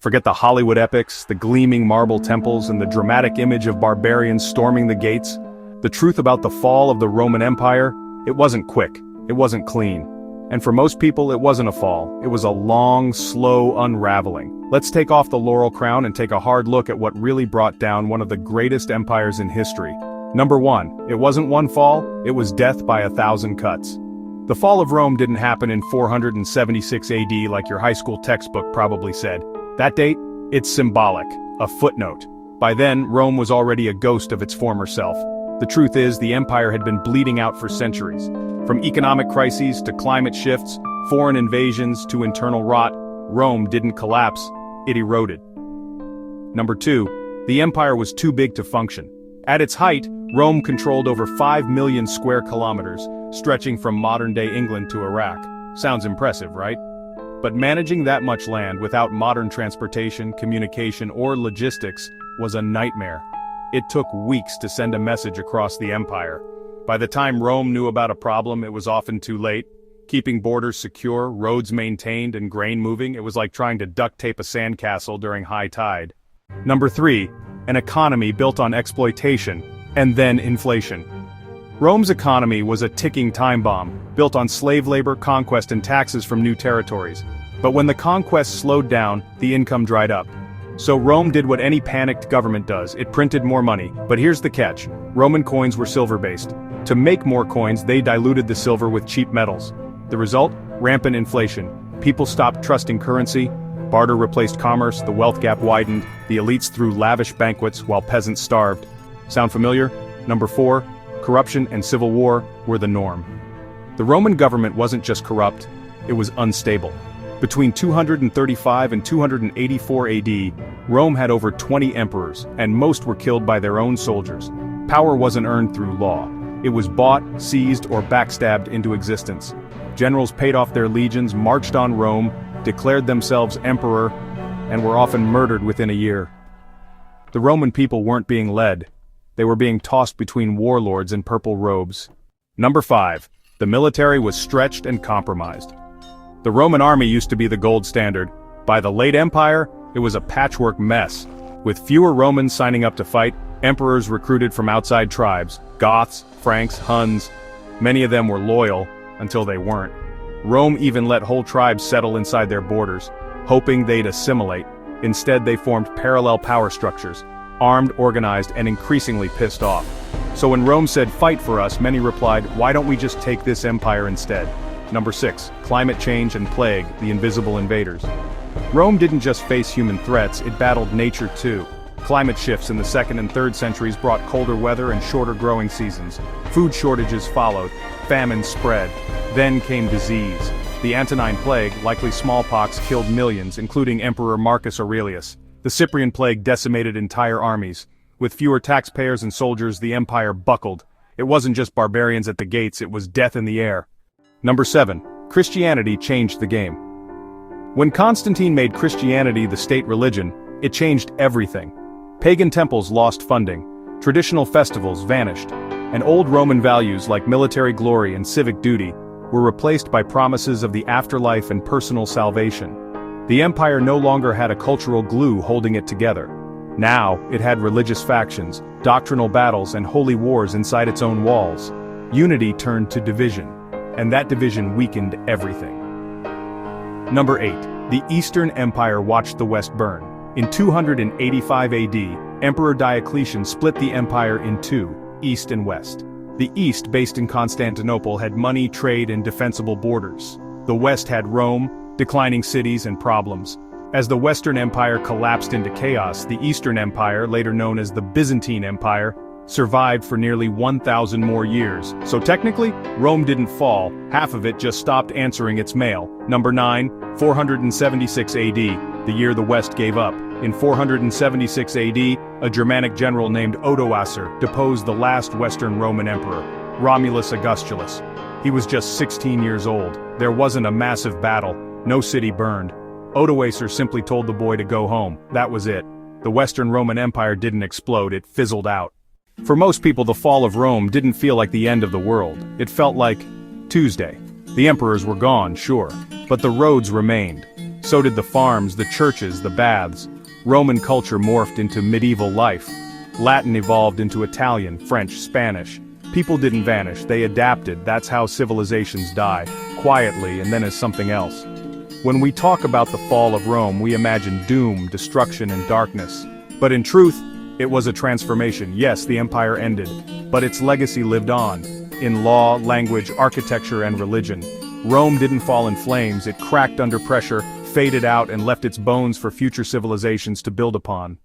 Forget the Hollywood epics, the gleaming marble temples, and the dramatic image of barbarians storming the gates. The truth about the fall of the Roman Empire, it wasn't quick, it wasn't clean. And for most people, it wasn't a fall, it was a long, slow unraveling. Let's take off the laurel crown and take a hard look at what really brought down one of the greatest empires in history. Number 1, it wasn't one fall, it was death by 1,000 cuts. The fall of Rome didn't happen in 476 AD like your high school textbook probably said. That date? It's symbolic, a footnote. By then, Rome was already a ghost of its former self. The truth is, the empire had been bleeding out for centuries. From economic crises to climate shifts, foreign invasions to internal rot, Rome didn't collapse, it eroded. Number 2, the empire was too big to function. At its height, Rome controlled over 5 million square kilometers, stretching from modern-day England to Iraq. Sounds impressive, right? But managing that much land without modern transportation, communication, or logistics was a nightmare. It took weeks to send a message across the empire. By the time Rome knew about a problem, it was often too late. Keeping borders secure, roads maintained, and grain moving, it was like trying to duct tape a sandcastle during high tide. Number 3, an economy built on exploitation, and then inflation. Rome's economy was a ticking time bomb, built on slave labor, conquest, and taxes from new territories. But when the conquest slowed down, the income dried up. So Rome did what any panicked government does, it printed more money. But here's the catch, Roman coins were silver-based. To make more coins, they diluted the silver with cheap metals. The result? Rampant inflation. People stopped trusting currency, barter replaced commerce, the wealth gap widened, the elites threw lavish banquets while peasants starved. Sound familiar? Number 4, corruption and civil war were the norm. The Roman government wasn't just corrupt, it was unstable. Between 235 and 284 AD, Rome had over 20 emperors, and most were killed by their own soldiers. Power wasn't earned through law. It was bought, seized, or backstabbed into existence. Generals paid off their legions, marched on Rome, declared themselves emperor, and were often murdered within a year. The Roman people weren't being led. They were being tossed between warlords in purple robes. Number 5, the military was stretched and compromised. The Roman army used to be the gold standard. By the late empire, it was a patchwork mess. With fewer Romans signing up to fight, emperors recruited from outside tribes, Goths, Franks, Huns. Many of them were loyal, until they weren't. Rome even let whole tribes settle inside their borders, hoping they'd assimilate. Instead, they formed parallel power structures, armed, organized, and increasingly pissed off. So when Rome said, "Fight for us," many replied, "Why don't we just take this empire instead?" Number 6, climate change and plague, the invisible invaders. Rome didn't just face human threats, it battled nature too. Climate shifts in the 2nd and 3rd centuries brought colder weather and shorter growing seasons. Food shortages followed, famine spread. Then came disease. The Antonine Plague, likely smallpox, killed millions, including Emperor Marcus Aurelius. The Cyprian Plague decimated entire armies. With fewer taxpayers and soldiers, the empire buckled. It wasn't just barbarians at the gates, it was death in the air. Number 7, Christianity changed the game. When Constantine made Christianity the state religion, it changed everything. Pagan temples lost funding, traditional festivals vanished, and old Roman values like military glory and civic duty were replaced by promises of the afterlife and personal salvation. The empire no longer had a cultural glue holding it together. Now, it had religious factions, doctrinal battles, and holy wars inside its own walls. Unity turned to division, and that division weakened everything. Number 8, the Eastern Empire watched the West burn. In 285 AD, Emperor Diocletian split the empire in two, East and West. The East, based in Constantinople, had money, trade, and defensible borders. The West had Rome, declining cities, and problems. As the Western Empire collapsed into chaos, the Eastern Empire, later known as the Byzantine Empire, survived for nearly 1,000 more years. So technically, Rome didn't fall, half of it just stopped answering its mail. Number 9, 476 AD, the year the West gave up. In 476 AD, a Germanic general named Odoacer deposed the last Western Roman emperor, Romulus Augustulus. He was just 16 years old. There wasn't a massive battle, no city burned. Odoacer simply told the boy to go home, that was it. The Western Roman Empire didn't explode, it fizzled out. For most people, the fall of Rome didn't feel like the end of the world. It felt like Tuesday. The emperors were gone, sure, but the roads remained. So did the farms, the churches, the baths. Roman culture morphed into medieval life. Latin evolved into Italian, French, Spanish. People didn't vanish, they adapted. That's how civilizations die, quietly and then as something else. When we talk about the fall of Rome, we imagine doom, destruction, and darkness. But in truth, it was a transformation. Yes, the empire ended, but its legacy lived on. In law, language, architecture, and religion. Rome didn't fall in flames, it cracked under pressure, faded out, and left its bones for future civilizations to build upon.